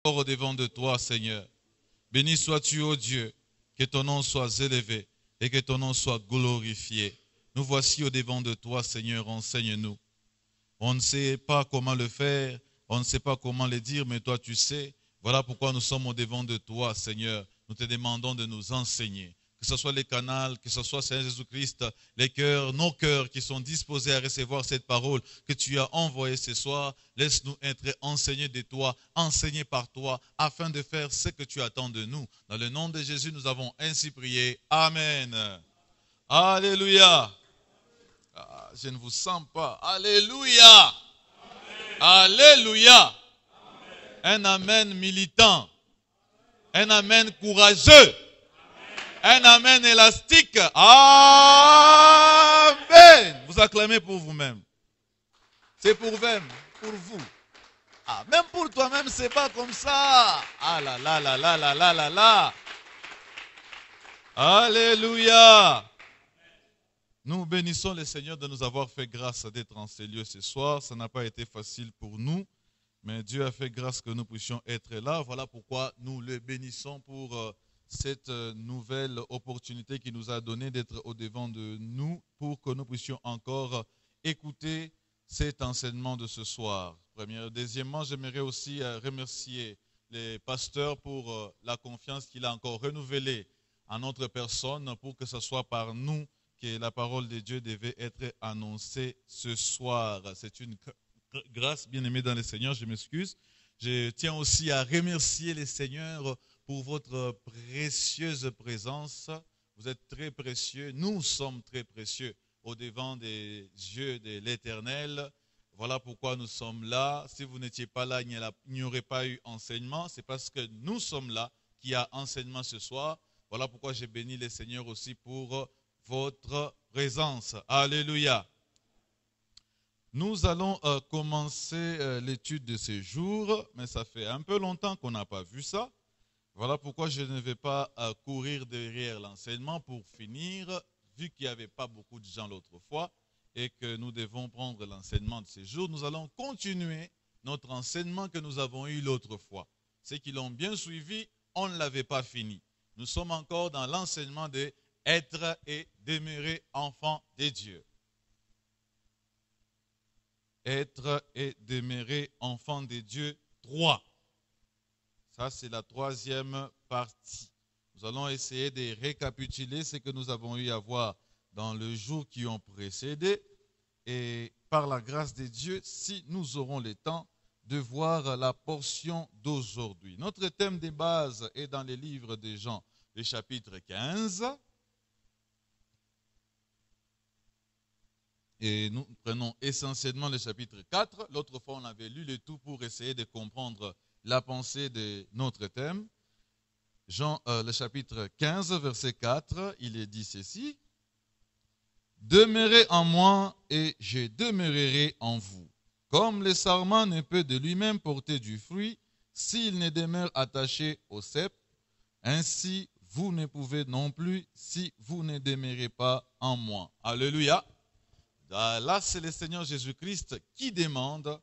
au-devant de toi, Seigneur. Béni sois-tu, ô Dieu, que ton nom soit élevé et que ton nom soit glorifié. Nous voici au-devant de toi, Seigneur, enseigne-nous. On ne sait pas comment le faire, on ne sait pas comment le dire, mais toi tu sais. Voilà pourquoi nous sommes au-devant de toi, Seigneur. Nous te demandons de nous enseigner. Que ce soit les canaux, que ce soit Seigneur Jésus-Christ, les cœurs, nos cœurs qui sont disposés à recevoir cette parole que tu as envoyée ce soir. Laisse-nous être enseignés de toi, enseignés par toi, afin de faire ce que tu attends de nous. Dans le nom de Jésus, nous avons ainsi prié. Amen. Alléluia. Ah, je ne vous sens pas. Alléluia. Amen. Alléluia. Amen. Un amen militant. Un amen courageux. Amen. Un amen élastique. Amen. Vous acclamez pour vous-même. C'est pour vous-même, pour vous. Ah, même pour toi-même, c'est pas comme ça. Ah là là là là là là là là. Alléluia. Nous bénissons le Seigneur de nous avoir fait grâce d'être en ces lieux ce soir. Ça n'a pas été facile pour nous, mais Dieu a fait grâce que nous puissions être là. Voilà pourquoi nous le bénissons pour cette nouvelle opportunité qu'il nous a donnée d'être au-devant de nous pour que nous puissions encore écouter cet enseignement de ce soir. Deuxièmement, j'aimerais aussi remercier les pasteurs pour la confiance qu'il a encore renouvelée en notre personne pour que ce soit par nous que la parole de Dieu devait être annoncée ce soir. C'est une grâce, bien-aimée dans le Seigneur, je m'excuse. Je tiens aussi à remercier les Seigneurs pour votre précieuse présence. Vous êtes très précieux, nous sommes très précieux au-devant des yeux de l'Éternel. Voilà pourquoi nous sommes là. Si vous n'étiez pas là, il n'y aurait pas eu enseignement. C'est parce que nous sommes là qu'il y a enseignement ce soir. Voilà pourquoi j'ai béni les Seigneurs aussi pour votre présence. Alléluia. Nous allons commencer l'étude de ces jours, mais ça fait un peu longtemps qu'on n'a pas vu ça. Voilà pourquoi je ne vais pas courir derrière l'enseignement pour finir, vu qu'il n'y avait pas beaucoup de gens l'autre fois et que nous devons prendre l'enseignement de ces jours. Nous allons continuer notre enseignement que nous avons eu l'autre fois. Ceux qui l'ont bien suivi, on ne l'avait pas fini. Nous sommes encore dans l'enseignement de être et demeurer enfant de Dieu. Être et demeurer enfant de Dieu 3. Ça, c'est la troisième partie. Nous allons essayer de récapituler ce que nous avons eu à voir dans les jours qui ont précédé. Et par la grâce de Dieu, si nous aurons le temps de voir la portion d'aujourd'hui. Notre thème de base est dans les livres de Jean, le chapitre 15. Et nous prenons essentiellement le chapitre 4. L'autre fois, on avait lu le tout pour essayer de comprendre la pensée de notre thème. Jean, le chapitre 15, verset 4, il est dit ceci. « Demeurez en moi et je demeurerai en vous. Comme le sarment ne peut de lui-même porter du fruit s'il ne demeure attaché au cep, ainsi vous ne pouvez non plus si vous ne demeurez pas en moi. » Alléluia. Là, c'est le Seigneur Jésus-Christ qui demande,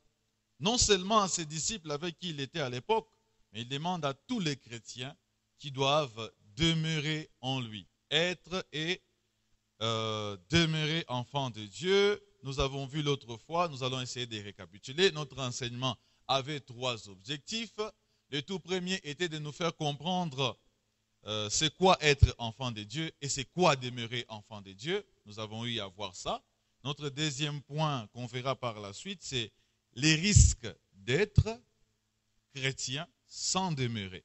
non seulement à ses disciples avec qui il était à l'époque, mais il demande à tous les chrétiens qui doivent demeurer en lui, être et demeurer enfants de Dieu. Nous avons vu l'autre fois, nous allons essayer de récapituler. Notre enseignement avait 3 objectifs. Le tout premier était de nous faire comprendre c'est quoi être enfant de Dieu et c'est quoi demeurer enfant de Dieu. Nous avons eu à voir ça. Notre deuxième point qu'on verra par la suite, c'est les risques d'être chrétien sans demeurer.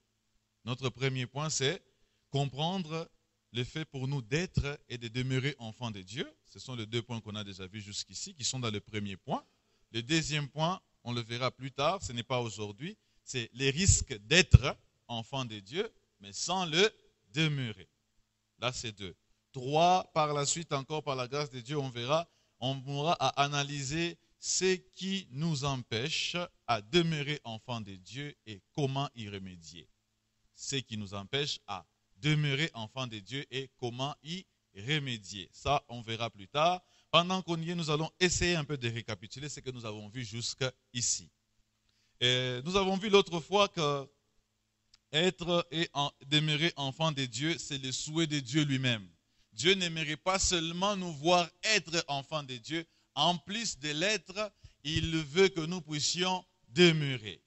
Notre premier point, c'est comprendre le fait pour nous d'être et de demeurer enfants de Dieu. Ce sont les 2 points qu'on a déjà vus jusqu'ici, qui sont dans le premier point. Le deuxième point, on le verra plus tard, ce n'est pas aujourd'hui, c'est les risques d'être enfant de Dieu, mais sans le demeurer. Là, c'est 2. 3, par la suite, encore par la grâce de Dieu, on verra, on pourra à analyser ce qui nous empêche à demeurer enfants de Dieu et comment y remédier. Ce qui nous empêche à demeurer enfants de Dieu et comment y remédier. Ça, on verra plus tard. Pendant qu'on y est, nous allons essayer un peu de récapituler ce que nous avons vu jusqu'ici. Nous avons vu l'autre fois que Être et demeurer enfant de Dieu, c'est le souhait de Dieu lui-même. Dieu n'aimerait pas seulement nous voir être enfants de Dieu, en plus de l'être, il veut que nous puissions demeurer.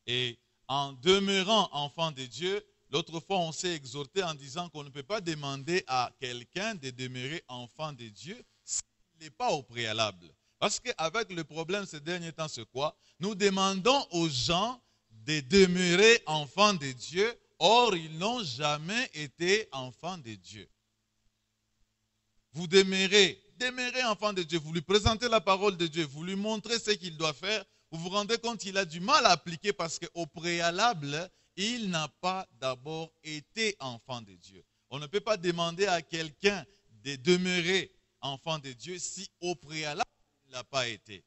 Et en demeurant enfants de Dieu, l'autre fois on s'est exhorté en disant qu'on ne peut pas demander à quelqu'un de demeurer enfant de Dieu s'il n'est pas au préalable. Parce qu'avec le problème ces derniers temps, c'est quoi? Nous demandons aux gens de demeurer enfants de Dieu, or ils n'ont jamais été enfants de Dieu. Vous demeurez enfant de Dieu, vous lui présentez la parole de Dieu, vous lui montrez ce qu'il doit faire, vous vous rendez compte qu'il a du mal à appliquer parce qu'au préalable, il n'a pas d'abord été enfant de Dieu. On ne peut pas demander à quelqu'un de demeurer enfant de Dieu si au préalable, il n'a pas été.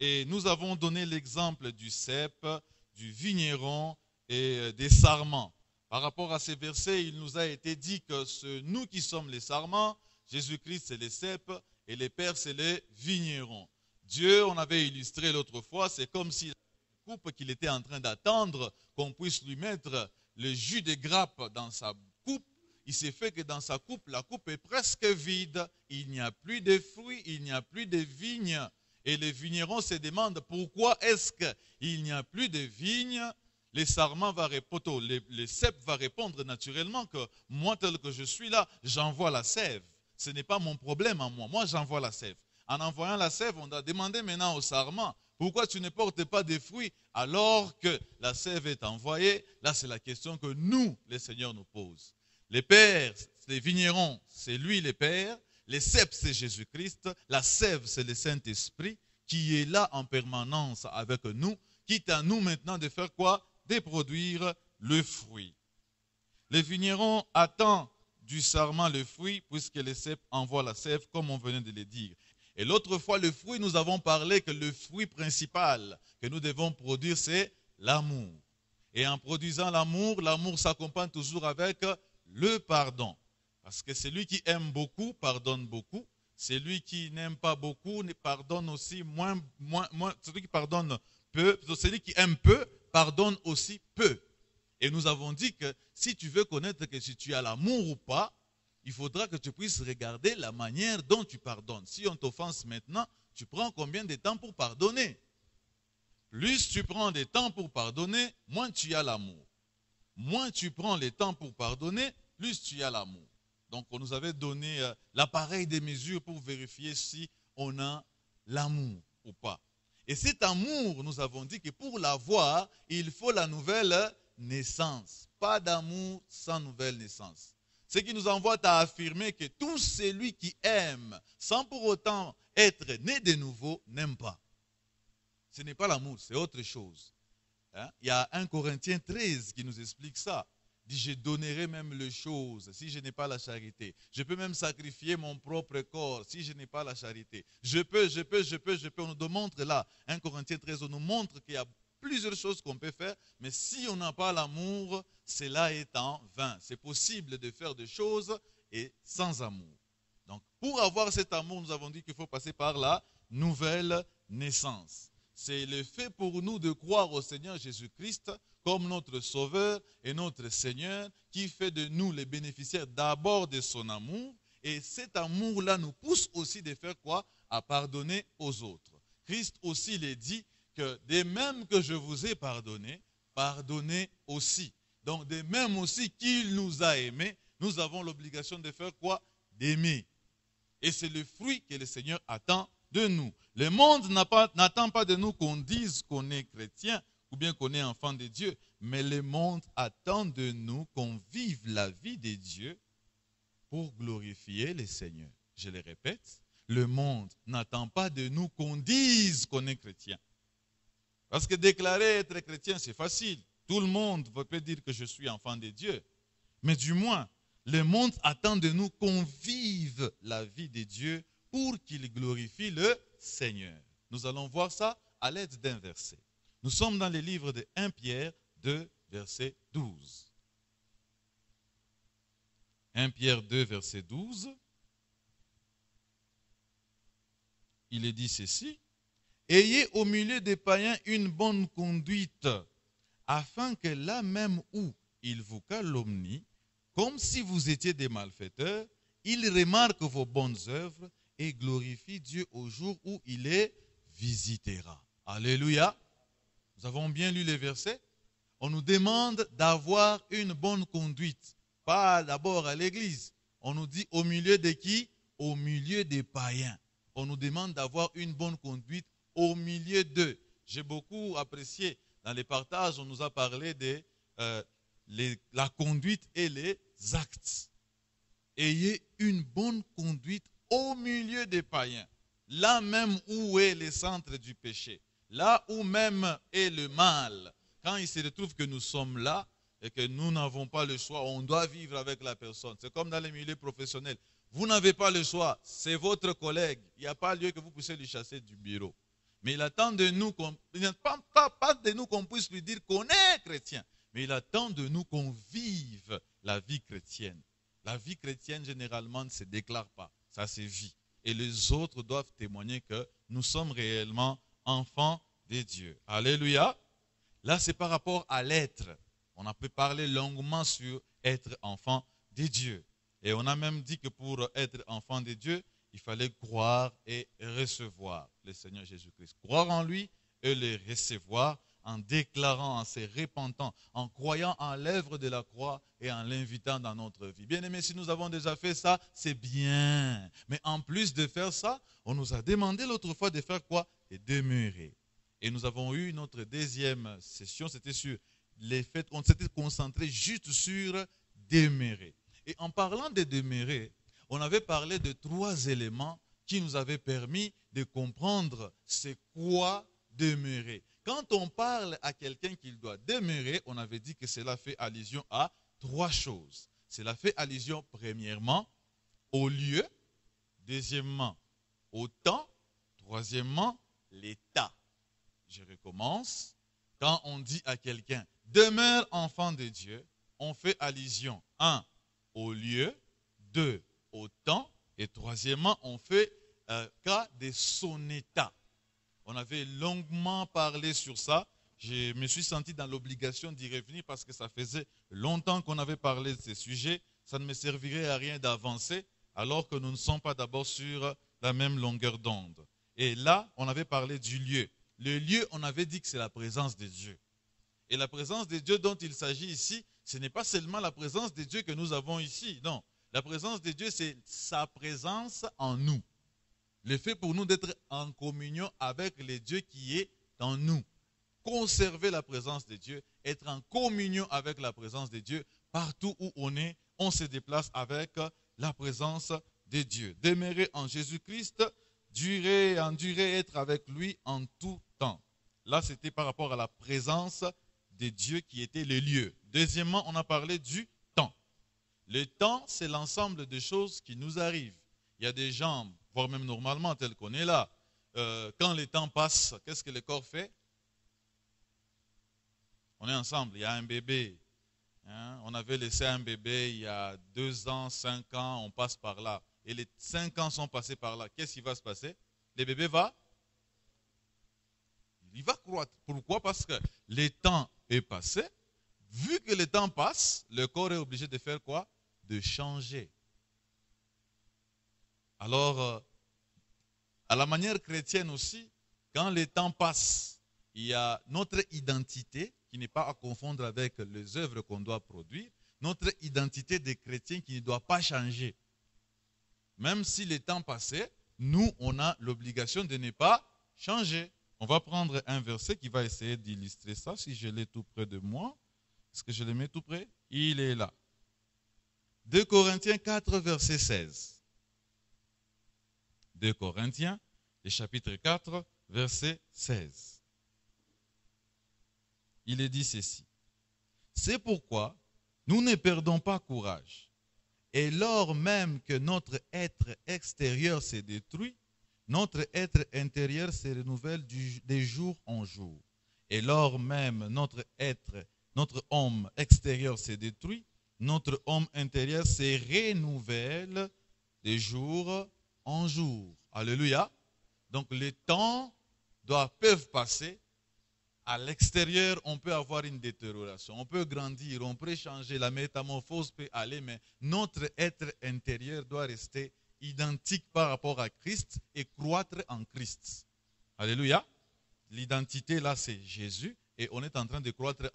Et nous avons donné l'exemple du cep, du vigneron et des sarments. Par rapport à ces versets, il nous a été dit que c'est nous qui sommes les sarments, Jésus-Christ c'est les cèpes et les pères c'est les vignerons. Dieu, on avait illustré l'autre fois, c'est comme si la coupe qu'il était en train d'attendre, qu'on puisse lui mettre le jus de grappe dans sa coupe. Il s'est fait que dans sa coupe, la coupe est presque vide. Il n'y a plus de fruits, il n'y a plus de vignes. Et les vignerons se demandent pourquoi est-ce qu'il n'y a plus de vignes. Les sarments va répondre, les cèpes va répondre naturellement que moi tel que je suis là, j'envoie la sève. Ce n'est pas mon problème à moi. Moi, j'envoie la sève. En envoyant la sève, on doit demander maintenant au sarment, pourquoi tu ne portes pas de fruits alors que la sève est envoyée? Là, c'est la question que nous, les seigneurs, nous posent. Les pères, les vignerons, c'est lui les pères. Les cèpes, c'est Jésus-Christ. La sève, c'est le Saint-Esprit qui est là en permanence avec nous, quitte à nous maintenant de faire quoi? De produire le fruit. Les vignerons attendent du sarment le fruit, puisque les cèpes envoient la sève, comme on venait de le dire. Et l'autre fois, le fruit, nous avons parlé que le fruit principal que nous devons produire, c'est l'amour. Et en produisant l'amour, l'amour s'accompagne toujours avec le pardon. Parce que celui qui aime beaucoup, pardonne beaucoup. Celui qui n'aime pas beaucoup, pardonne aussi moins. Celui qui pardonne peu, celui qui aime peu, pardonne aussi peu. Et nous avons dit que si tu veux connaître que si tu as l'amour ou pas, il faudra que tu puisses regarder la manière dont tu pardonnes. Si on t'offense maintenant, tu prends combien de temps pour pardonner? Plus tu prends des temps pour pardonner, moins tu as l'amour. Moins tu prends les temps pour pardonner, plus tu as l'amour. Donc on nous avait donné l'appareil des mesures pour vérifier si on a l'amour ou pas. Et cet amour, nous avons dit que pour l'avoir, il faut la nouvelle naissance. Pas d'amour sans nouvelle naissance. Ce qui nous envoie à affirmer que tout celui qui aime, sans pour autant être né de nouveau, n'aime pas. Ce n'est pas l'amour, c'est autre chose. Il y a 1 Corinthiens 13 qui nous explique ça. Il dit, je donnerai même les choses si je n'ai pas la charité. Je peux même sacrifier mon propre corps si je n'ai pas la charité. Je peux. On nous montre là, 1 Corinthiens 13, on nous montre qu'il y a plusieurs choses qu'on peut faire, mais si on n'a pas l'amour, cela est en vain. C'est possible de faire des choses et sans amour. Donc, pour avoir cet amour, nous avons dit qu'il faut passer par la nouvelle naissance. C'est le fait pour nous de croire au Seigneur Jésus-Christ comme notre Sauveur et notre Seigneur, qui fait de nous les bénéficiaires d'abord de son amour. Et cet amour-là nous pousse aussi de faire quoi? À pardonner aux autres. Christ aussi les dit que de même que je vous ai pardonné, pardonnez aussi. Donc de même aussi qu'il nous a aimés, nous avons l'obligation de faire quoi? D'aimer. Et c'est le fruit que le Seigneur attend de nous. Le monde n'attend pas de nous qu'on dise qu'on est chrétien ou bien qu'on est enfant de Dieu, mais le monde attend de nous qu'on vive la vie de Dieu pour glorifier le Seigneur. Je le répète, le monde n'attend pas de nous qu'on dise qu'on est chrétien. Parce que déclarer être chrétien, c'est facile. Tout le monde peut dire que je suis enfant de Dieu. Mais du moins, le monde attend de nous qu'on vive la vie de Dieu pour qu'il glorifie le Seigneur. Nous allons voir ça à l'aide d'un verset. Nous sommes dans le livre de 1 Pierre 2, verset 12. 1 Pierre 2, verset 12. Il est dit ceci. Ayez au milieu des païens une bonne conduite, afin que là même où il vous calomnie, comme si vous étiez des malfaiteurs. Il remarque vos bonnes œuvres et glorifie Dieu au jour où il les visitera. Alléluia. Nous avons bien lu les versets. On nous demande d'avoir une bonne conduite. Pas d'abord à l'église. On nous dit au milieu de qui? Au milieu des païens. On nous demande d'avoir une bonne conduite au milieu d'eux. J'ai beaucoup apprécié dans les partages, on nous a parlé de la conduite et les actes. Ayez une bonne conduite au milieu des païens. Là même où est le centre du péché. Là où même est le mal. Quand il se retrouve que nous sommes là et que nous n'avons pas le choix, on doit vivre avec la personne. C'est comme dans les milieux professionnels. Vous n'avez pas le choix, c'est votre collègue. Il n'y a pas lieu que vous puissiez lui chasser du bureau. Mais il attend de nous, pas de nous qu'on puisse lui dire qu'on est chrétien, mais il attend de nous qu'on vive la vie chrétienne. La vie chrétienne, généralement, ne se déclare pas, ça se vit. Et les autres doivent témoigner que nous sommes réellement enfants de Dieu. Alléluia. Là, c'est par rapport à l'être. On a pu parler longuement sur être enfant de Dieu. Et on a même dit que pour être enfant de Dieu, il fallait croire et recevoir le Seigneur Jésus-Christ. Croire en lui et le recevoir en déclarant, en se repentant, en croyant en l'œuvre de la croix et en l'invitant dans notre vie. Bien aimé, si nous avons déjà fait ça, c'est bien. Mais en plus de faire ça, on nous a demandé l'autre fois de faire quoi? De demeurer. Et nous avons eu notre deuxième session, c'était sur les faits, on s'était concentré juste sur demeurer. Et en parlant de demeurer, on avait parlé de 3 éléments qui nous avaient permis de comprendre c'est quoi demeurer. Quand on parle à quelqu'un qu'il doit demeurer, on avait dit que cela fait allusion à 3 choses. Cela fait allusion premièrement au lieu, deuxièmement au temps, troisièmement l'état. Je recommence. Quand on dit à quelqu'un demeure enfant de Dieu, on fait allusion 1 au lieu, 2 au temps et troisièmement on fait cas de son état. On avait longuement parlé sur ça. Je me suis senti dans l'obligation d'y revenir parce que ça faisait longtemps qu'on avait parlé de ces sujets. Ça ne me servirait à rien d'avancer alors que nous ne sommes pas d'abord sur la même longueur d'onde. Et là, on avait parlé du lieu. Le lieu, on avait dit que c'est la présence de Dieu. Et la présence de Dieu dont il s'agit ici, ce n'est pas seulement la présence de Dieu que nous avons ici. Non, la présence de Dieu, c'est sa présence en nous. Le fait pour nous d'être en communion avec le Dieu qui est en nous. Conserver la présence de Dieu, être en communion avec la présence de Dieu, partout où on est, on se déplace avec la présence de Dieu. Demeurer en Jésus-Christ, endurer, être avec lui en tout temps. Là, c'était par rapport à la présence de Dieu qui était le lieu. Deuxièmement, on a parlé du temps. Le temps, c'est l'ensemble des choses qui nous arrivent. Il y a des gens, voire même normalement, tel qu'on est là, quand le temps passe, qu'est-ce que le corps fait? On est ensemble, il y a un bébé. Hein? On avait laissé un bébé il y a 2 ans, 5 ans, on passe par là. Et les 5 ans sont passés par là. Qu'est-ce qui va se passer? Le bébé il va croître. Pourquoi? Parce que le temps est passé. Vu que le temps passe, le corps est obligé de faire quoi? De changer. Alors, à la manière chrétienne aussi, quand le temps passe, il y a notre identité qui n'est pas à confondre avec les œuvres qu'on doit produire, notre identité de chrétien qui ne doit pas changer. Même si le temps passait, nous, on a l'obligation de ne pas changer. On va prendre un verset qui va essayer d'illustrer ça, si je l'ai tout près de moi. Est-ce que je le mets tout près? Il est là. 2 Corinthiens 4, verset 16. 2 Corinthiens, le chapitre 4, verset 16. Il est dit ceci. C'est pourquoi nous ne perdons pas courage. Et lors même que notre être extérieur s'est détruit, notre être intérieur se renouvelle de jour en jour. Et lors même notre homme extérieur s'est détruit, notre homme intérieur se renouvelle de jour en jour. Alléluia. Donc les temps peuvent passer, À l'extérieur, on peut avoir une détérioration, on peut grandir, on peut changer, la métamorphose peut aller, mais notre être intérieur doit rester identique par rapport à Christ et croître en Christ. Alléluia. L'identité là, c'est Jésus et on est en train de croître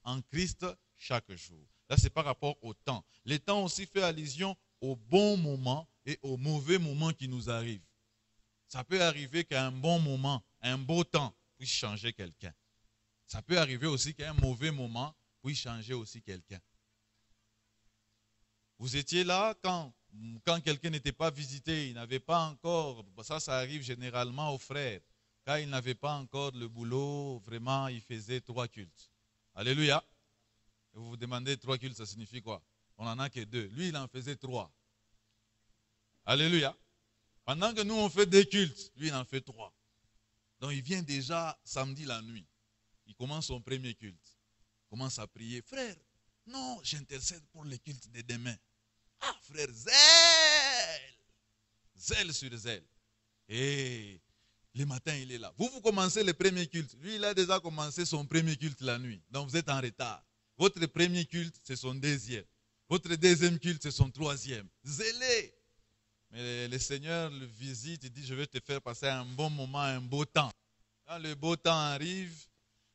en Christ chaque jour. Là, c'est par rapport au temps. Le temps aussi fait allusion au bon moment et au mauvais moment qui nous arrive. Ça peut arriver qu'un bon moment, un beau temps puisse changer quelqu'un. Ça peut arriver aussi qu'un mauvais moment puisse changer aussi quelqu'un. Vous étiez là quand quelqu'un n'était pas visité, il n'avait pas encore, ça arrive généralement aux frères. Quand il n'avait pas encore le boulot, vraiment, il faisait 3 cultes. Alléluia. Et vous vous demandez 3 cultes, ça signifie quoi? On n'en a que 2. Lui, il en faisait 3. Alléluia. Pendant que nous, on fait 2 cultes, lui, il en fait 3. Donc, il vient déjà samedi la nuit. Il commence son premier culte. Il commence à prier. Frère, non, j'intercède pour le culte de demain. Ah, frère, zèle. Zèle sur zèle. Et le matin, il est là. Vous commencez le premier culte. Lui, il a déjà commencé son premier culte la nuit. Donc, vous êtes en retard. Votre premier culte, c'est son deuxième. Votre deuxième culte, c'est son troisième. Zélé. Mais le Seigneur le visite, il dit, je vais te faire passer un bon moment, un beau temps. Quand le beau temps arrive,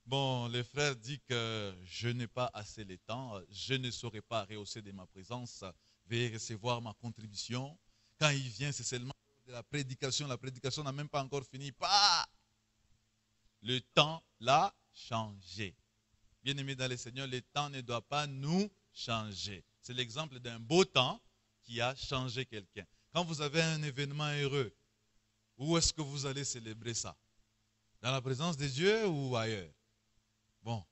bon, le frère dit que je n'ai pas assez de temps, je ne saurais pas rehausser de ma présence, veuillez recevoir ma contribution. Quand il vient, c'est seulement de la prédication n'a même pas encore fini. Pas. Le temps l'a changé. Bien-aimés dans le Seigneur, le temps ne doit pas nous changer. C'est l'exemple d'un beau temps qui a changé quelqu'un. Quand vous avez un événement heureux, où est-ce que vous allez célébrer ça? Dans la présence de Dieu ou ailleurs? Bon,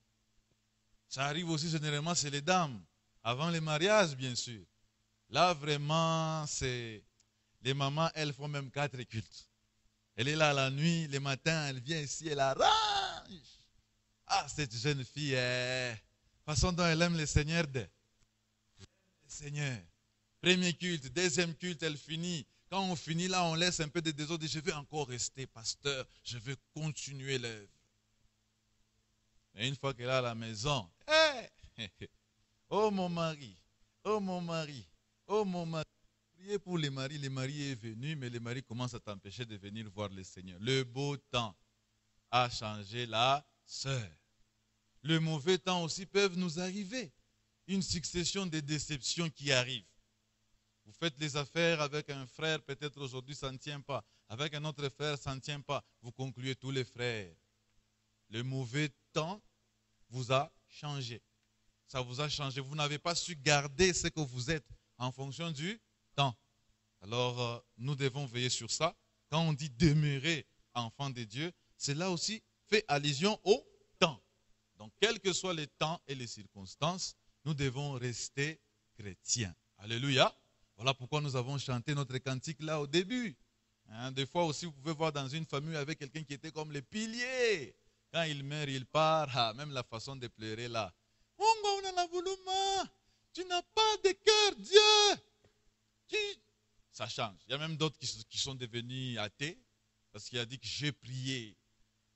ça arrive aussi généralement, c'est les dames, avant le mariage, bien sûr. Là, vraiment, c'est... Les mamans, elles font même 4 cultes. Elle est là la nuit, le matin, elle vient ici, elle arrange. Ah, cette jeune fille, façon dont elle aime le Seigneur. Le Seigneur. Premier culte, deuxième culte, elle finit. Quand on finit là, on laisse un peu de désordre. Je vais encore rester pasteur, je vais continuer l'œuvre. Mais une fois qu'elle est à la maison, oh mon mari, oh mon mari, oh mon mari. Priez pour les maris est venu, mais le mari commence à t'empêcher de venir voir le Seigneur. Le beau temps a changé la sœur. Le mauvais temps aussi peuvent nous arriver. Une succession de déceptions qui arrivent. Vous faites les affaires avec un frère, peut-être aujourd'hui ça ne tient pas. Avec un autre frère, ça ne tient pas. Vous concluez tous les frères. Le mauvais temps vous a changé. Ça vous a changé. Vous n'avez pas su garder ce que vous êtes en fonction du temps. Alors, nous devons veiller sur ça. Quand on dit demeurer enfant de Dieu, cela aussi fait allusion au temps. Donc, quels que soient les temps et les circonstances, nous devons rester chrétiens. Alléluia. Voilà pourquoi nous avons chanté notre cantique là au début. Des fois aussi, vous pouvez voir dans une famille avec quelqu'un qui était comme le pilier. Quand il meurt, il part. Même la façon de pleurer là. Tu n'as pas de cœur, Dieu. Ça change. Il y a même d'autres qui sont devenus athées parce qu'il a dit que j'ai prié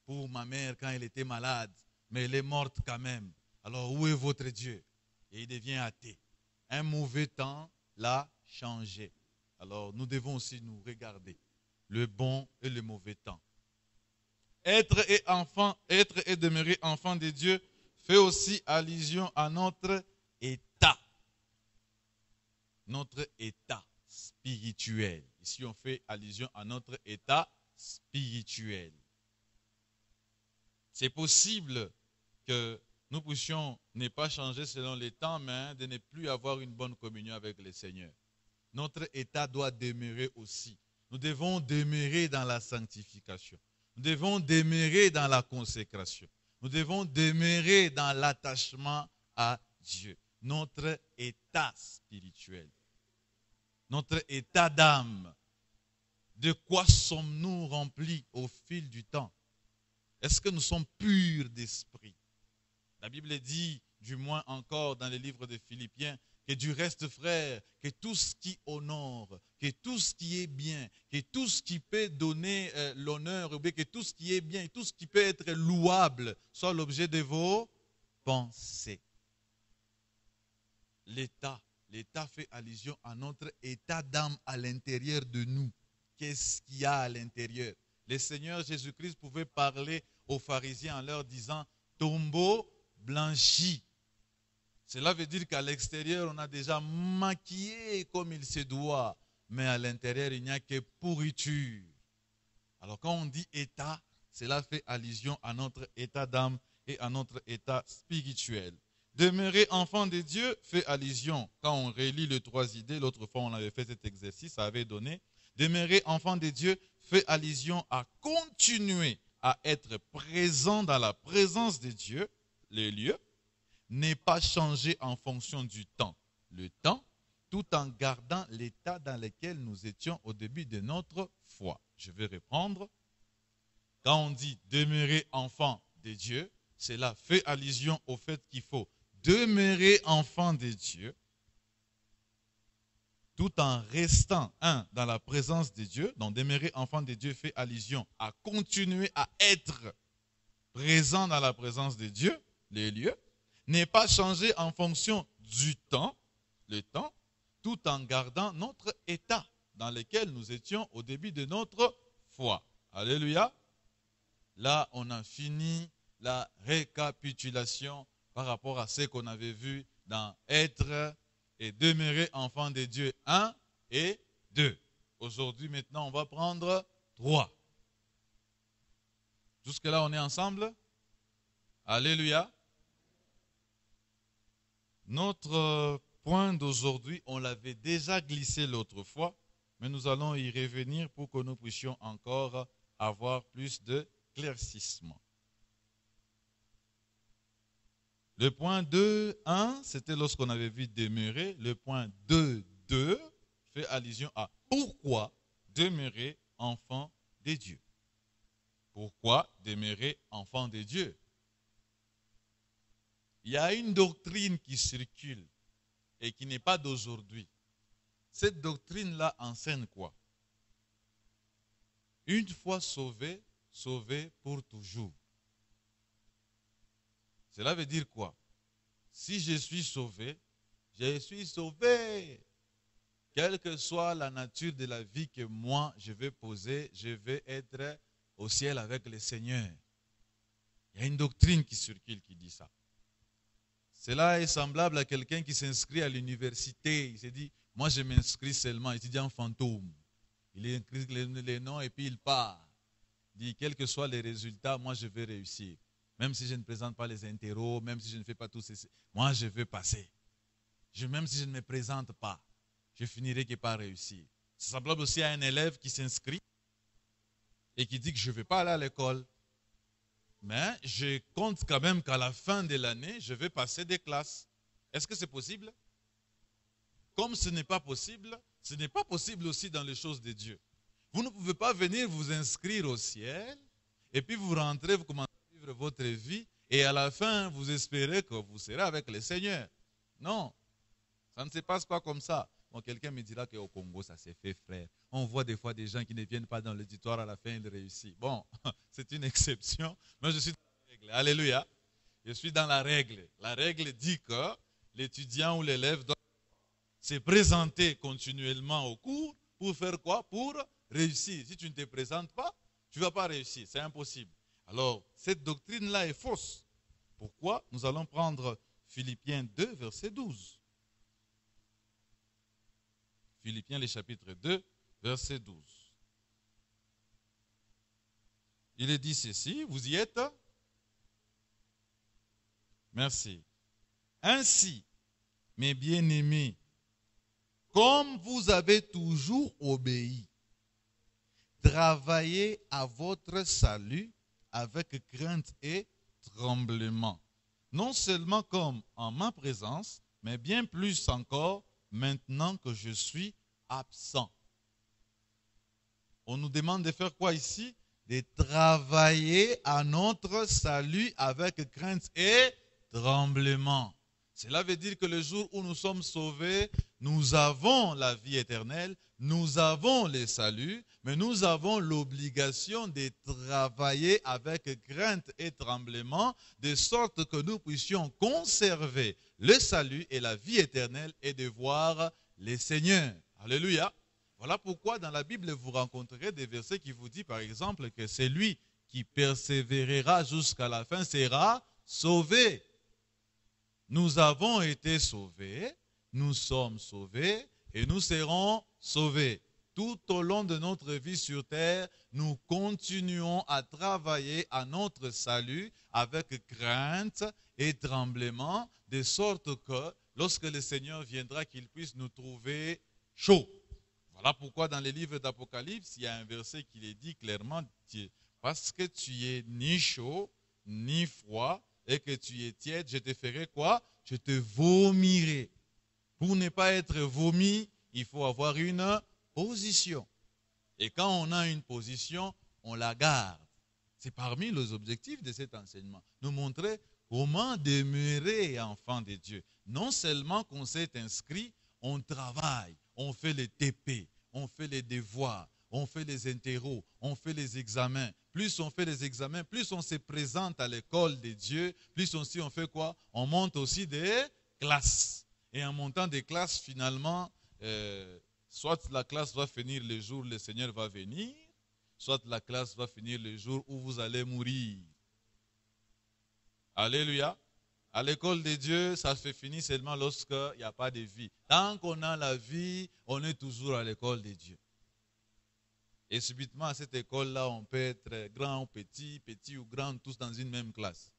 pour ma mère quand elle était malade, mais elle est morte quand même. Alors où est votre Dieu? Et il devient athée. Un mauvais temps l'a changé. Alors nous devons aussi nous regarder le bon et le mauvais temps. Être et demeurer enfant de Dieu fait aussi allusion à notre état. Notre état spirituel. Ici, on fait allusion à notre état spirituel. C'est possible que nous puissions ne pas changer selon les temps, mais de ne plus avoir une bonne communion avec le Seigneur. Notre état doit demeurer aussi. Nous devons demeurer dans la sanctification. Nous devons demeurer dans la consécration. Nous devons demeurer dans l'attachement à Dieu. Notre état spirituel. Notre état d'âme. De quoi sommes-nous remplis au fil du temps? Est-ce que nous sommes purs d'esprit? La Bible dit du moins encore dans les livres de Philippiens, que du reste, frère, que tout ce qui honore, que tout ce qui est bien, que tout ce qui peut donner l'honneur, ou bien que tout ce qui est bien, tout ce qui peut être louable, soit l'objet de vos pensées. L'état fait allusion à notre état d'âme à l'intérieur de nous. Qu'est-ce qu'il y a à l'intérieur? Le Seigneur Jésus-Christ pouvait parler aux pharisiens en leur disant « tombeau blanchi ». Cela veut dire qu'à l'extérieur, on a déjà maquillé comme il se doit, mais à l'intérieur, il n'y a que pourriture. Alors quand on dit état, cela fait allusion à notre état d'âme et à notre état spirituel. Demeurer enfant de Dieu fait allusion, quand on relit les trois idées, l'autre fois on avait fait cet exercice, ça avait donné, demeurer enfant de Dieu fait allusion à continuer à être présent dans la présence de Dieu, les lieux, n'est pas changé en fonction du temps. Le temps, tout en gardant l'état dans lequel nous étions au début de notre foi. Je vais reprendre. Quand on dit demeurer enfant de Dieu, cela fait allusion au fait qu'il faut demeurer enfant de Dieu tout en restant, dans la présence de Dieu. Donc, demeurer enfant de Dieu fait allusion à continuer à être présent dans la présence de Dieu, les lieux, n'est pas changé en fonction du temps, le temps, tout en gardant notre état dans lequel nous étions au début de notre foi. Alléluia. Là, on a fini la récapitulation par rapport à ce qu'on avait vu dans être et demeurer enfant de Dieu 1 et 2. Aujourd'hui, maintenant, on va prendre 3. Jusque-là, on est ensemble? Alléluia. Notre point d'aujourd'hui, on l'avait déjà glissé l'autre fois, mais nous allons y revenir pour que nous puissions encore avoir plus de d'éclaircissement. Le point 2.1, c'était lorsqu'on avait vu demeurer. Le point 2.2 fait allusion à pourquoi demeurer enfant de Dieu. Pourquoi demeurer enfant de Dieu? Il y a une doctrine qui circule et qui n'est pas d'aujourd'hui. Cette doctrine-là enseigne quoi? Une fois sauvé, sauvé pour toujours. Cela veut dire quoi? Si je suis sauvé, je suis sauvé. Quelle que soit la nature de la vie que moi je vais poser, je vais être au ciel avec le Seigneur. Il y a une doctrine qui circule qui dit ça. Cela est semblable à quelqu'un qui s'inscrit à l'université. Il se dit, moi je m'inscris seulement, étudiant fantôme. Il écrit les noms et puis il part. Il dit, quels que soient les résultats, moi je vais réussir. Même si je ne présente pas les interros, même si je ne fais pas tout ceci, moi je vais passer. Même si je ne me présente pas, je finirai que par réussir. C'est semblable aussi à un élève qui s'inscrit et qui dit que je ne vais pas aller à l'école. Mais je compte quand même qu'à la fin de l'année, je vais passer des classes. Est-ce que c'est possible? Comme ce n'est pas possible aussi dans les choses de Dieu. Vous ne pouvez pas venir vous inscrire au ciel et puis vous rentrez, vous commencez à vivre votre vie et à la fin, vous espérez que vous serez avec le Seigneur. Non, ça ne se passe pas comme ça. Bon, quelqu'un me dira qu'au Congo, ça s'est fait, frère. On voit des fois des gens qui ne viennent pas dans l'auditoire, à la fin, ils réussissent. Bon, c'est une exception, mais je suis dans la règle. Alléluia. Je suis dans la règle. La règle dit que l'étudiant ou l'élève doit se présenter continuellement au cours pour faire quoi? Pour réussir. Si tu ne te présentes pas, tu ne vas pas réussir. C'est impossible. Alors, cette doctrine-là est fausse. Pourquoi? Nous allons prendre Philippiens 2, verset 12. Philippiens, le chapitre 2, verset 12. Il est dit ceci, vous y êtes? Merci. Ainsi, mes bien-aimés, comme vous avez toujours obéi, travaillez à votre salut avec crainte et tremblement. Non seulement comme en ma présence, mais bien plus encore maintenant que je suis absent. On nous demande de faire quoi ici? De travailler à notre salut avec crainte et tremblement. Cela veut dire que le jour où nous sommes sauvés, nous avons la vie éternelle, nous avons le salut, mais nous avons l'obligation de travailler avec crainte et tremblement, de sorte que nous puissions conserver le salut et la vie éternelle et de voir les Seigneurs. Alléluia. Voilà pourquoi dans la Bible, vous rencontrerez des versets qui vous disent par exemple que c'est lui qui persévérera jusqu'à la fin sera sauvé. Nous avons été sauvés, nous sommes sauvés et nous serons sauvés. Tout au long de notre vie sur terre, nous continuons à travailler à notre salut avec crainte et tremblement, de sorte que lorsque le Seigneur viendra, qu'il puisse nous trouver chauds. Voilà pourquoi dans les livres d'Apocalypse, il y a un verset qui les dit clairement, parce que tu es ni chaud, ni froid, et que tu es tiède, je te ferai quoi? Je te vomirai. Pour ne pas être vomi, il faut avoir une position. Et quand on a une position, on la garde. C'est parmi les objectifs de cet enseignement. Nous montrer comment demeurer enfant de Dieu. Non seulement qu'on s'est inscrit, on travaille, on fait les TP, on fait les devoirs, on fait les interros, on fait les examens. Plus on fait les examens, plus on se présente à l'école de Dieu, plus aussi on fait quoi? On monte aussi des classes. Et en montant des classes, finalement, soit la classe va finir le jour où le Seigneur va venir, soit la classe va finir le jour où vous allez mourir. Alléluia. À l'école de Dieu, ça se finit seulement lorsqu'il n'y a pas de vie. Tant qu'on a la vie, on est toujours à l'école de Dieu. Et subitement, à cette école-là, on peut être grand ou petit, petit ou grand, tous dans une même classe.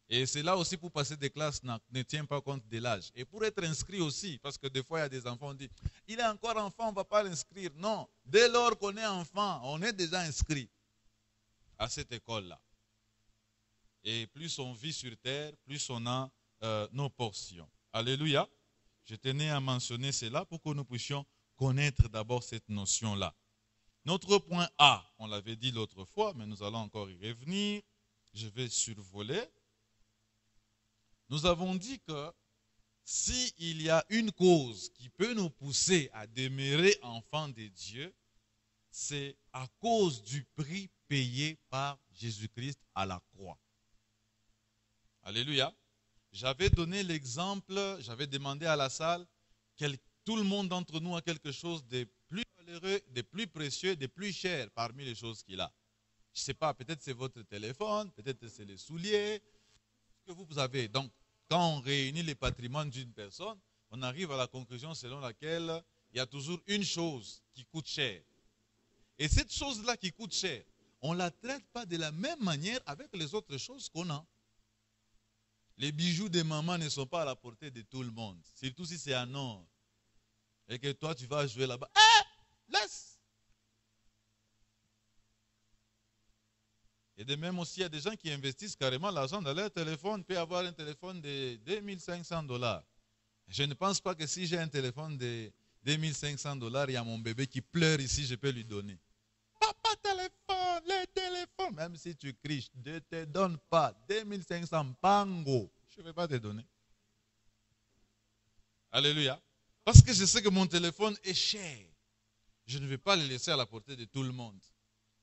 Et c'est là aussi pour passer des classes, ne tient pas compte de l'âge. Et pour être inscrit aussi, parce que des fois, il y a des enfants qui disent, il est encore enfant, on ne va pas l'inscrire. Non, dès lors qu'on est enfant, on est déjà inscrit à cette école-là. Et plus on vit sur terre, plus on a nos portions. Alléluia. Je tenais à mentionner cela pour que nous puissions connaître d'abord cette notion-là. Notre point A, on l'avait dit l'autre fois, mais nous allons encore y revenir. Je vais survoler. Nous avons dit que s'il y a une cause qui peut nous pousser à demeurer enfants de Dieu, c'est à cause du prix payé par Jésus-Christ à la croix. Alléluia. J'avais donné l'exemple, j'avais demandé à la salle, tout le monde d'entre nous a quelque chose de plus valeureux, de plus précieux, de plus cher parmi les choses qu'il a. Je ne sais pas, peut-être c'est votre téléphone, peut-être c'est les souliers, ce que vous avez. Donc, quand on réunit les patrimoines d'une personne, on arrive à la conclusion selon laquelle il y a toujours une chose qui coûte cher. Et cette chose-là qui coûte cher, on ne la traite pas de la même manière avec les autres choses qu'on a. Les bijoux de maman ne sont pas à la portée de tout le monde, surtout si c'est un or. Et que toi, tu vas jouer là-bas. Laisse! Et de même aussi, il y a des gens qui investissent carrément l'argent dans leur téléphone. Il peut avoir un téléphone de 2500 $. Je ne pense pas que si j'ai un téléphone de 2500 $, il y a mon bébé qui pleure ici, je peux lui donner. Papa, téléphone, le téléphone. Même si tu cries, je ne te donne pas 2500 pango. Je ne vais pas te donner. Alléluia. Parce que je sais que mon téléphone est cher. Je ne vais pas le laisser à la portée de tout le monde.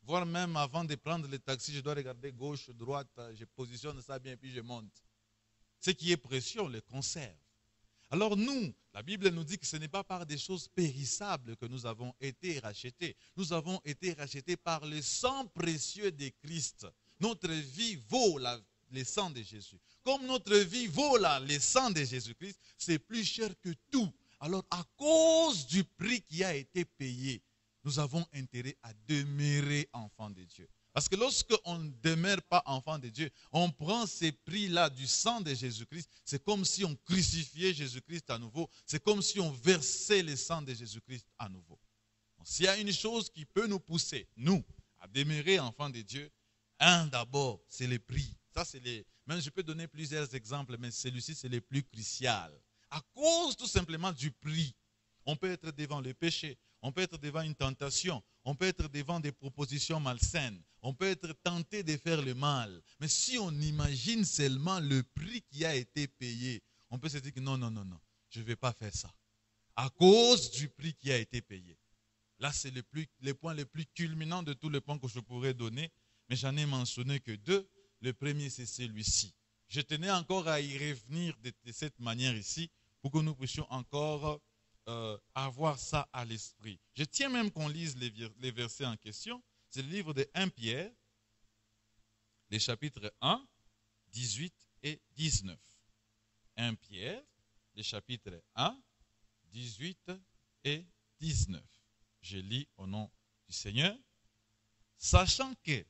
Voire même avant de prendre le taxi, je dois regarder gauche, droite, je positionne ça bien, puis je monte. Ce qui est précieux, on le conserve. Alors nous, la Bible nous dit que ce n'est pas par des choses périssables que nous avons été rachetés. Nous avons été rachetés par le sang précieux de Christ. Notre vie vaut le sang de Jésus. Comme notre vie vaut le sang de Jésus-Christ, c'est plus cher que tout. Alors à cause du prix qui a été payé, nous avons intérêt à demeurer enfants de Dieu. Parce que lorsqu'on ne demeure pas enfant de Dieu, on prend ces prix-là du sang de Jésus-Christ. C'est comme si on crucifiait Jésus-Christ à nouveau. C'est comme si on versait le sang de Jésus-Christ à nouveau. S'il y a une chose qui peut nous pousser, nous, à demeurer enfants de Dieu, d'abord, c'est le prix. Ça, même je peux donner plusieurs exemples, mais celui-ci, c'est le plus crucial. À cause tout simplement du prix. On peut être devant le péché. On peut être devant une tentation. On peut être devant des propositions malsaines. On peut être tenté de faire le mal. Mais si on imagine seulement le prix qui a été payé, on peut se dire que non, non, non, non, je ne vais pas faire ça. À cause du prix qui a été payé. Là, c'est les points les plus culminants de tous les points que je pourrais donner. Mais j'en ai mentionné que deux. Le premier, c'est celui-ci. Je tenais encore à y revenir de cette manière ici pour que nous puissions encore avoir ça à l'esprit. Je tiens même qu'on lise les versets en question. C'est le livre de 1 Pierre, les chapitres 1, 18 et 19. 1 Pierre, les chapitres 1, 18 et 19. Je lis au nom du Seigneur. Sachant que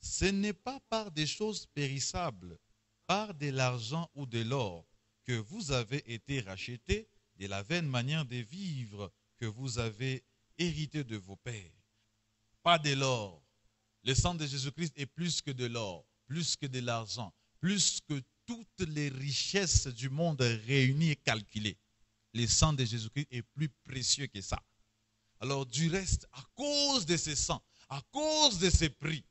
ce n'est pas par des choses périssables, par de l'argent ou de l'or, que vous avez été rachetés de la vaine manière de vivre que vous avez hérité de vos pères. Pas de l'or. Le sang de Jésus-Christ est plus que de l'or, plus que de l'argent, plus que toutes les richesses du monde réunies et calculées. Le sang de Jésus-Christ est plus précieux que ça. Alors du reste, à cause de ce sang, à cause de ce prix,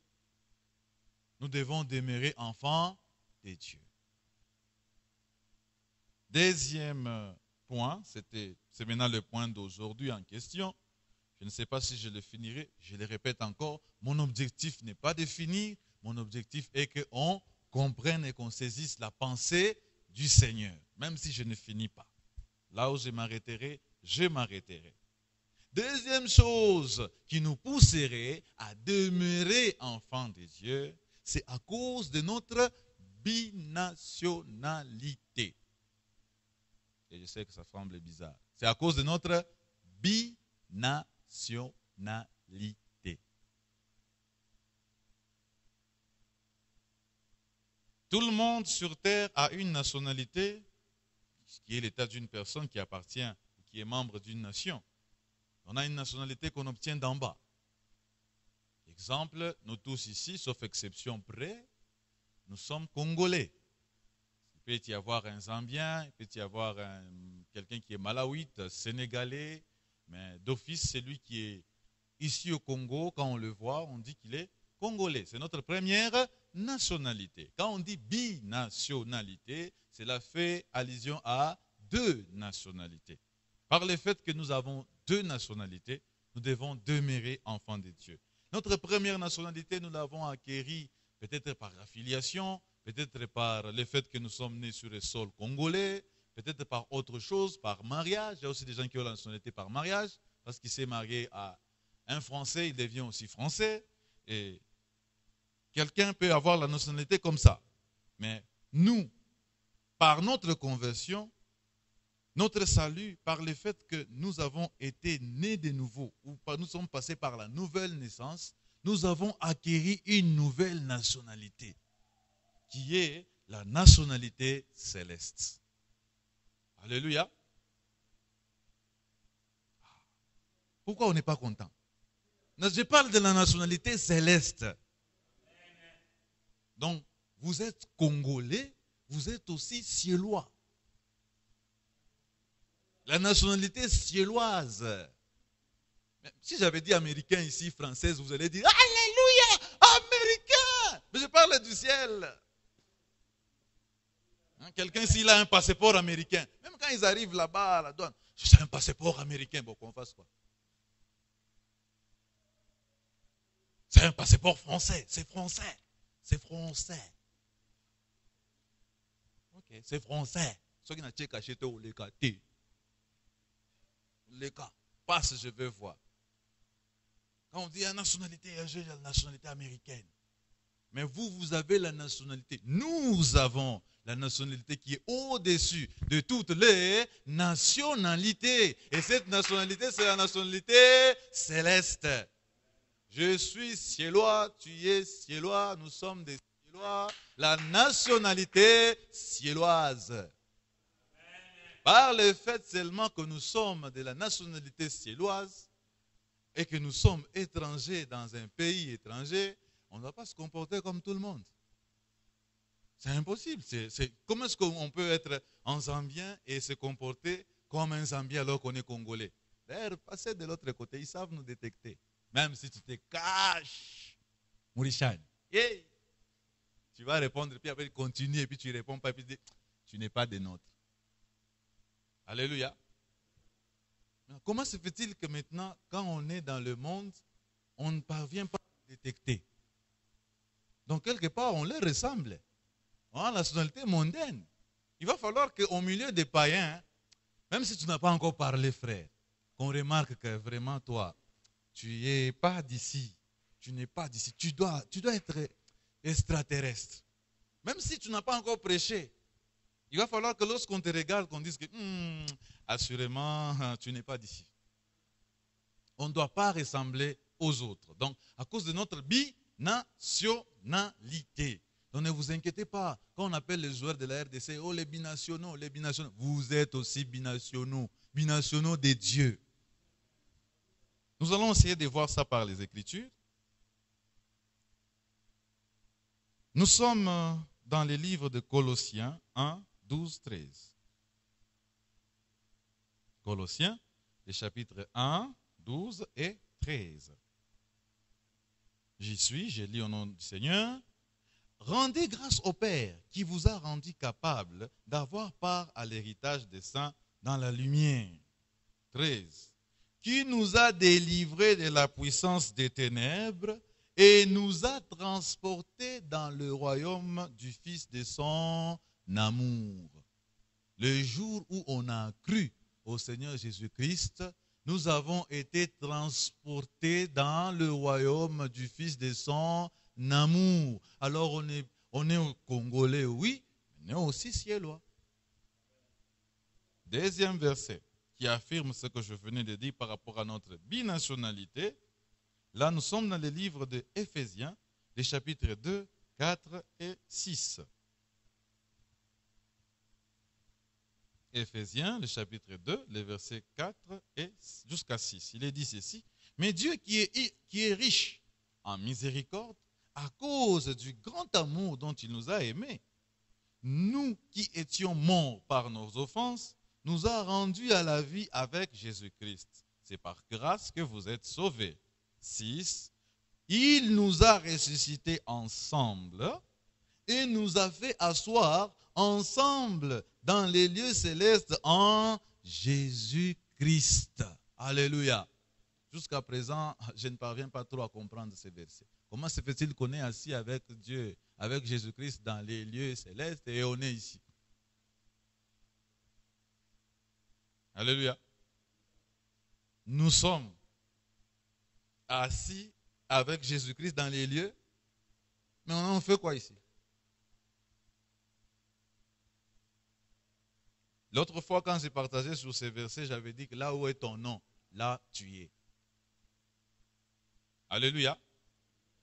nous devons demeurer enfants de Dieu. Deuxième point, c'est maintenant le point d'aujourd'hui en question. Je ne sais pas si je le finirai, je le répète encore, mon objectif n'est pas de finir, mon objectif est qu'on comprenne et qu'on saisisse la pensée du Seigneur, même si je ne finis pas. Là où je m'arrêterai, je m'arrêterai. Deuxième chose qui nous pousserait à demeurer enfants de Dieu, c'est à cause de notre binationalité. Et je sais que ça semble bizarre. C'est à cause de notre binationalité. Tout le monde sur terre a une nationalité, ce qui est l'état d'une personne qui appartient, qui est membre d'une nation. On a une nationalité qu'on obtient d'en bas. Exemple, nous tous ici, sauf exception près, nous sommes Congolais. Il peut y avoir un Zambien, il peut y avoir quelqu'un qui est malawite, sénégalais, mais d'office, celui qui est ici au Congo, quand on le voit, on dit qu'il est Congolais. C'est notre première nationalité. Quand on dit binationalité, cela fait allusion à deux nationalités. Par le fait que nous avons deux nationalités, nous devons demeurer enfants de Dieu. Notre première nationalité, nous l'avons acquérie peut-être par affiliation, peut-être par le fait que nous sommes nés sur le sol congolais, peut-être par autre chose, par mariage. Il y a aussi des gens qui ont la nationalité par mariage, parce qu'il s'est marié à un Français, il devient aussi français. Et quelqu'un peut avoir la nationalité comme ça. Mais nous, par notre conversion, notre salut, par le fait que nous avons été nés de nouveau, ou nous sommes passés par la nouvelle naissance, nous avons acquis une nouvelle nationalité, qui est la nationalité céleste. Alléluia. Pourquoi on n'est pas content? Je parle de la nationalité céleste. Donc, vous êtes Congolais, vous êtes aussi ciellois. La nationalité cielloise. Si j'avais dit américain ici, française, vous allez dire Alléluia, américain. Mais je parle du ciel. Quelqu'un s'il a un passeport américain, même quand ils arrivent là-bas à la douane, c'est un passeport américain, bon, qu'on fasse quoi? C'est un passeport français, c'est français. C'est français. Ok, c'est français. Ceux qui n'ont pas acheté au Léka, Léka, passe, je veux voir. Quand on dit la nationalité, j'ai la nationalité américaine. Mais vous avez la nationalité. Nous avons la nationalité qui est au-dessus de toutes les nationalités. Et cette nationalité, c'est la nationalité céleste. Je suis ciellois, tu es ciellois, nous sommes des ciellois. La nationalité cielloise. Par le fait seulement que nous sommes de la nationalité cielloise et que nous sommes étrangers dans un pays étranger, on ne va pas se comporter comme tout le monde. C'est impossible. Comment est-ce qu'on peut être un Zambien et se comporter comme un Zambien alors qu'on est Congolais? D'ailleurs, passer de l'autre côté, ils savent nous détecter. Même si tu te caches. Maurichan. Hey! Tu vas répondre, puis après, continue, et puis tu ne réponds pas, et puis tu n'es pas des nôtres. Alléluia. Comment se fait-il que maintenant, quand on est dans le monde, on ne parvient pas à détecter? Donc, quelque part, on leur ressemble. On a la nationalité mondaine. Il va falloir qu'au milieu des païens, même si tu n'as pas encore parlé, frère, qu'on remarque que vraiment, toi, tu n'es pas d'ici. Tu n'es pas d'ici. Tu dois être extraterrestre. Même si tu n'as pas encore prêché, il va falloir que lorsqu'on te regarde, qu'on dise que, assurément, tu n'es pas d'ici. On ne doit pas ressembler aux autres. Donc, à cause de notre binationalité. Donc, ne vous inquiétez pas. Quand on appelle les joueurs de la RDC, oh, les binationaux, vous êtes aussi binationaux. Binationaux des dieux. Nous allons essayer de voir ça par les Écritures. Nous sommes dans les livres de Colossiens 1, 12, 13. Colossiens, les chapitres 1, 12 et 13. J'y suis, j'ai lu au nom du Seigneur. Rendez grâce au Père qui vous a rendu capable d'avoir part à l'héritage des saints dans la lumière. 13. Qui nous a délivrés de la puissance des ténèbres et nous a transportés dans le royaume du Fils de son amour. Le jour où on a cru au Seigneur Jésus-Christ, nous avons été transportés dans le royaume du Fils de son amour. Alors on est Congolais, oui, mais on est aussi ciélois. Deuxième verset qui affirme ce que je venais de dire par rapport à notre binationalité. Là, nous sommes dans les livres de Éphésiens, les chapitres 2, 4 et 6. Éphésiens, le chapitre 2, les versets 4 et jusqu'à 6. Il est dit ceci. Mais Dieu qui est riche en miséricorde, à cause du grand amour dont il nous a aimés, nous qui étions morts par nos offenses, nous a rendus à la vie avec Jésus-Christ. C'est par grâce que vous êtes sauvés. 6. Il nous a ressuscités ensemble et nous a fait asseoir ensemble dans les lieux célestes en Jésus-Christ. Alléluia. Jusqu'à présent, je ne parviens pas trop à comprendre ces versets. Comment se fait-il qu'on est assis avec Dieu, avec Jésus-Christ dans les lieux célestes et on est ici? Alléluia. Nous sommes assis avec Jésus-Christ dans les lieux, mais on fait quoi ici? L'autre fois, quand j'ai partagé sur ces versets, j'avais dit que là où est ton nom, là tu es. Alléluia.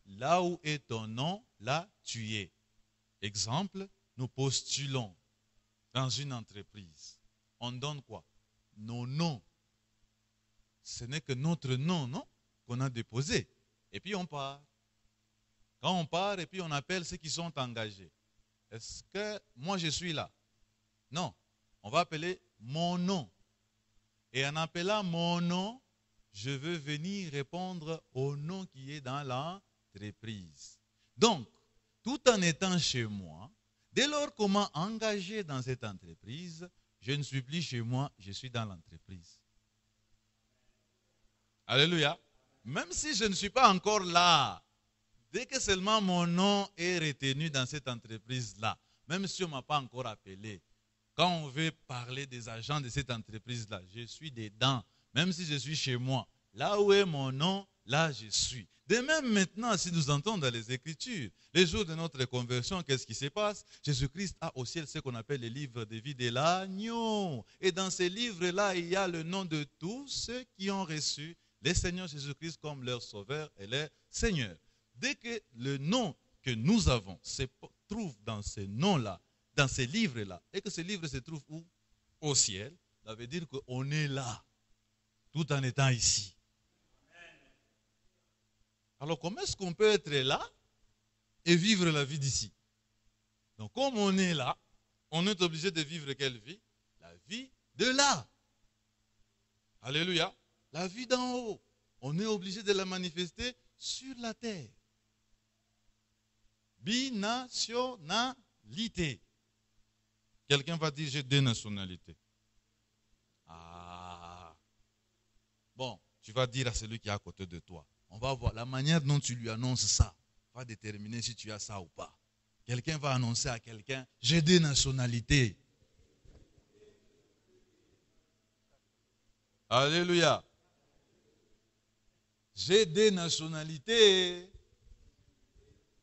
Là où est ton nom, là tu es. Exemple, nous postulons dans une entreprise. On donne quoi? Nos noms. Ce n'est que notre nom, non? Qu'on a déposé. Et puis on part. Quand on part, et puis on appelle ceux qui sont engagés. Est-ce que moi je suis là? Non. On va appeler mon nom. Et en appelant mon nom, je veux venir répondre au nom qui est dans l'entreprise. Donc, tout en étant chez moi, dès lors qu'on m'a engagé dans cette entreprise, je ne suis plus chez moi, je suis dans l'entreprise. Alléluia. Même si je ne suis pas encore là, dès que seulement mon nom est retenu dans cette entreprise-là, même si on ne m'a pas encore appelé, quand on veut parler des agents de cette entreprise-là, je suis dedans, même si je suis chez moi. Là où est mon nom, là je suis. De même maintenant, si nous entendons dans les Écritures, les jours de notre conversion, qu'est-ce qui se passe? Jésus-Christ a au ciel ce qu'on appelle les livres de vie de l'agneau. Et dans ces livres-là, il y a le nom de tous ceux qui ont reçu le Seigneur Jésus-Christ comme leur sauveur et leur Seigneur. Dès que le nom que nous avons se trouve dans ces noms-là, dans ces livres-là, et que ces livres se trouvent où? Au ciel, ça veut dire qu'on est là, tout en étant ici. Alors comment est-ce qu'on peut être là et vivre la vie d'ici? Donc comme on est là, on est obligé de vivre quelle vie? La vie de là. Alléluia. La vie d'en haut. On est obligé de la manifester sur la terre. Binationalité. Quelqu'un va dire, j'ai deux nationalités. Ah. Bon, tu vas dire à celui qui est à côté de toi. On va voir la manière dont tu lui annonces ça va déterminer si tu as ça ou pas. Quelqu'un va annoncer à quelqu'un, j'ai deux nationalités. Alléluia. J'ai des nationalités.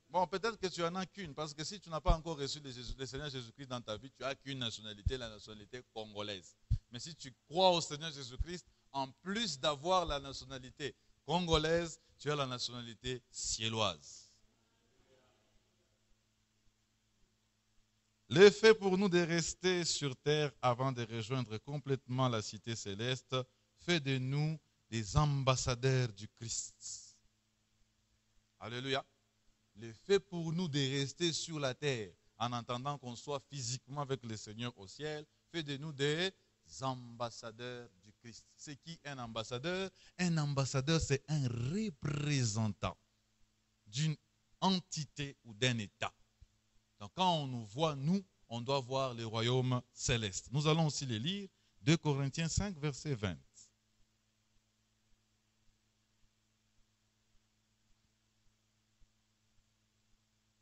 Bon, peut-être que tu n'en as qu'une, parce que si tu n'as pas encore reçu le Seigneur Jésus-Christ dans ta vie, tu n'as qu'une nationalité, la nationalité congolaise. Mais si tu crois au Seigneur Jésus-Christ, en plus d'avoir la nationalité congolaise, tu as la nationalité cielloise. Le fait pour nous de rester sur terre avant de rejoindre complètement la cité céleste fait de nous des ambassadeurs du Christ. Alléluia. Le fait pour nous de rester sur la terre en attendant qu'on soit physiquement avec le Seigneur au ciel fait de nous des ambassadeurs du Christ. C'est qui un ambassadeur? Un ambassadeur, c'est un représentant d'une entité ou d'un État. Donc quand on nous voit, nous, on doit voir le royaume céleste. Nous allons aussi les lire. 2 Corinthiens 5, verset 20.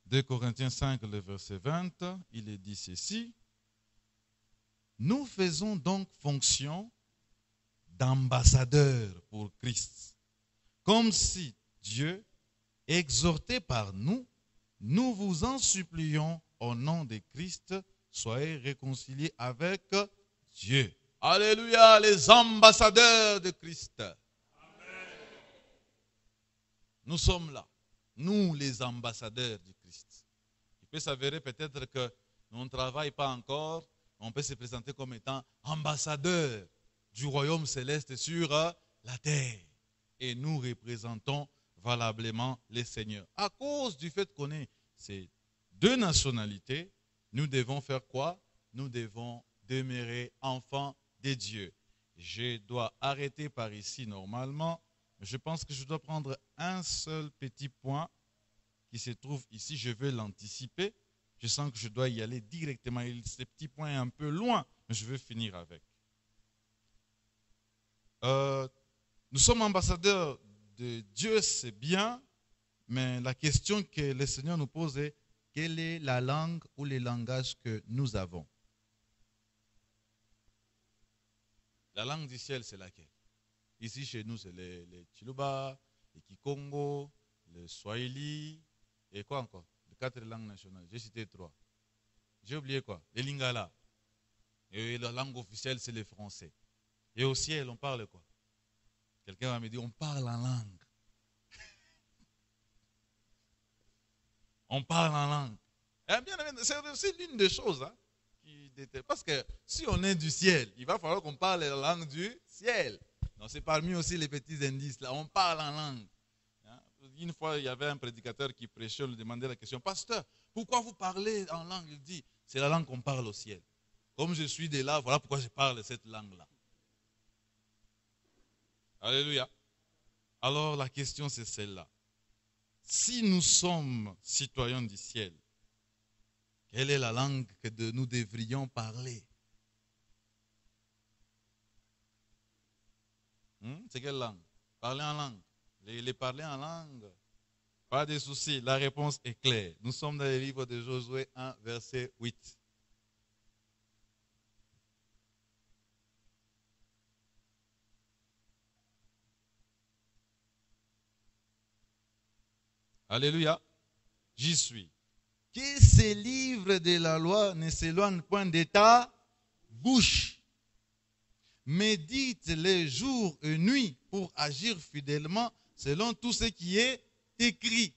2 Corinthiens 5, le verset 20, il est dit ceci. Nous faisons donc fonction d'ambassadeurs pour Christ, comme si Dieu, exhorté par nous, nous vous en supplions au nom de Christ, soyez réconciliés avec Dieu. Alléluia, les ambassadeurs de Christ. Amen. Nous sommes là, nous les ambassadeurs du Christ. Il peut s'avérer peut-être que nous ne travaillons pas encore, on peut se présenter comme étant ambassadeur du royaume céleste sur la terre. Et nous représentons valablement les seigneurs. À cause du fait qu'on ait ces deux nationalités, nous devons faire quoi? Nous devons demeurer enfants de Dieu. Je dois arrêter par ici normalement. Je pense que je dois prendre un seul petit point qui se trouve ici. Je vais l'anticiper. Je sens que je dois y aller directement. Ce petit point est un peu loin, mais je vais finir avec. Nous sommes ambassadeurs de Dieu, c'est bien, mais la question que le Seigneur nous pose est, quelle est la langue ou les langages que nous avons? La langue du ciel, c'est laquelle? Ici, chez nous, c'est les Chiluba, les Kikongo, le Swahili, et quoi encore? Les 4 langues nationales. J'ai cité 3. J'ai oublié quoi? Les Lingala. Et la langue officielle, c'est le français. Et au ciel, on parle quoi? Quelqu'un va me dire, on parle en langue. On parle en langue. Eh bien, c'est aussi l'une des choses. Hein, parce que si on est du ciel, il va falloir qu'on parle la langue du ciel. Donc c'est parmi aussi les petits indices. Là, on parle en langue. Hein, une fois, il y avait un prédicateur qui prêchait, on lui demandait la question, pasteur, pourquoi vous parlez en langue? Il dit, c'est la langue qu'on parle au ciel. Comme je suis de là, voilà pourquoi je parle cette langue-là. Alléluia. Alors la question c'est celle-là. Si nous sommes citoyens du ciel, quelle est la langue que nous devrions parler? C'est quelle langue? Parler en langue. Les parler en langue. Pas de souci, la réponse est claire. Nous sommes dans le livre de Josué 1, verset 8. Alléluia. J'y suis. Que ces livres de la loi ne s'éloignent point de ta bouche. Médite-les jour et nuit pour agir fidèlement selon tout ce qui est écrit.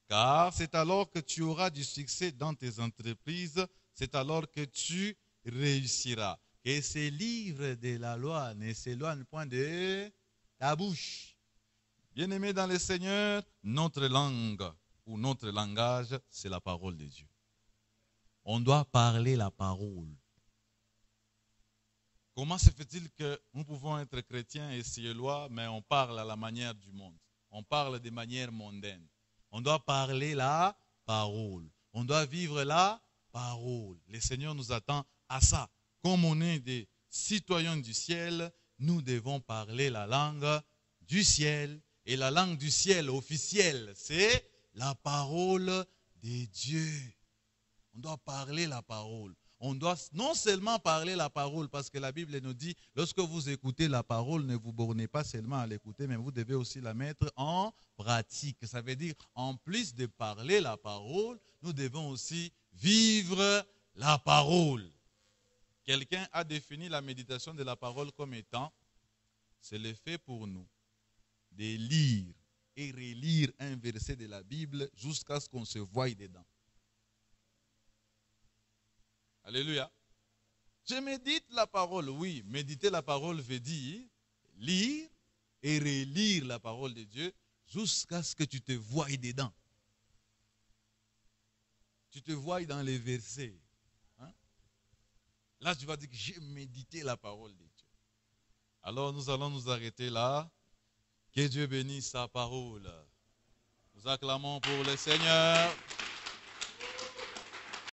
Car c'est alors que tu auras du succès dans tes entreprises, c'est alors que tu réussiras. Que ces livres de la loi ne s'éloignent point de ta bouche. Bien-aimés dans le Seigneur, notre langue ou notre langage, c'est la parole de Dieu. On doit parler la parole. Comment se fait-il que nous pouvons être chrétiens et ciellois, mais on parle à la manière du monde? On parle de manière mondaine. On doit parler la parole. On doit vivre la parole. Le Seigneur nous attend à ça. Comme on est des citoyens du ciel, nous devons parler la langue du ciel. Et la langue du ciel officielle, c'est la parole de Dieu. On doit parler la parole. On doit non seulement parler la parole, parce que la Bible nous dit, lorsque vous écoutez la parole, ne vous bornez pas seulement à l'écouter, mais vous devez aussi la mettre en pratique. Ça veut dire, en plus de parler la parole, nous devons aussi vivre la parole. Quelqu'un a défini la méditation de la parole comme étant, c'est le fait pour nous de lire et relire un verset de la Bible jusqu'à ce qu'on se voie dedans. Alléluia. Je médite la parole. Oui, méditer la parole veut dire lire et relire la parole de Dieu jusqu'à ce que tu te voies dedans. Tu te voies dans les versets. Hein? Là, tu vas dire que j'ai médité la parole de Dieu. Alors, nous allons nous arrêter là. Que Dieu bénisse sa parole. Nous acclamons pour le Seigneur.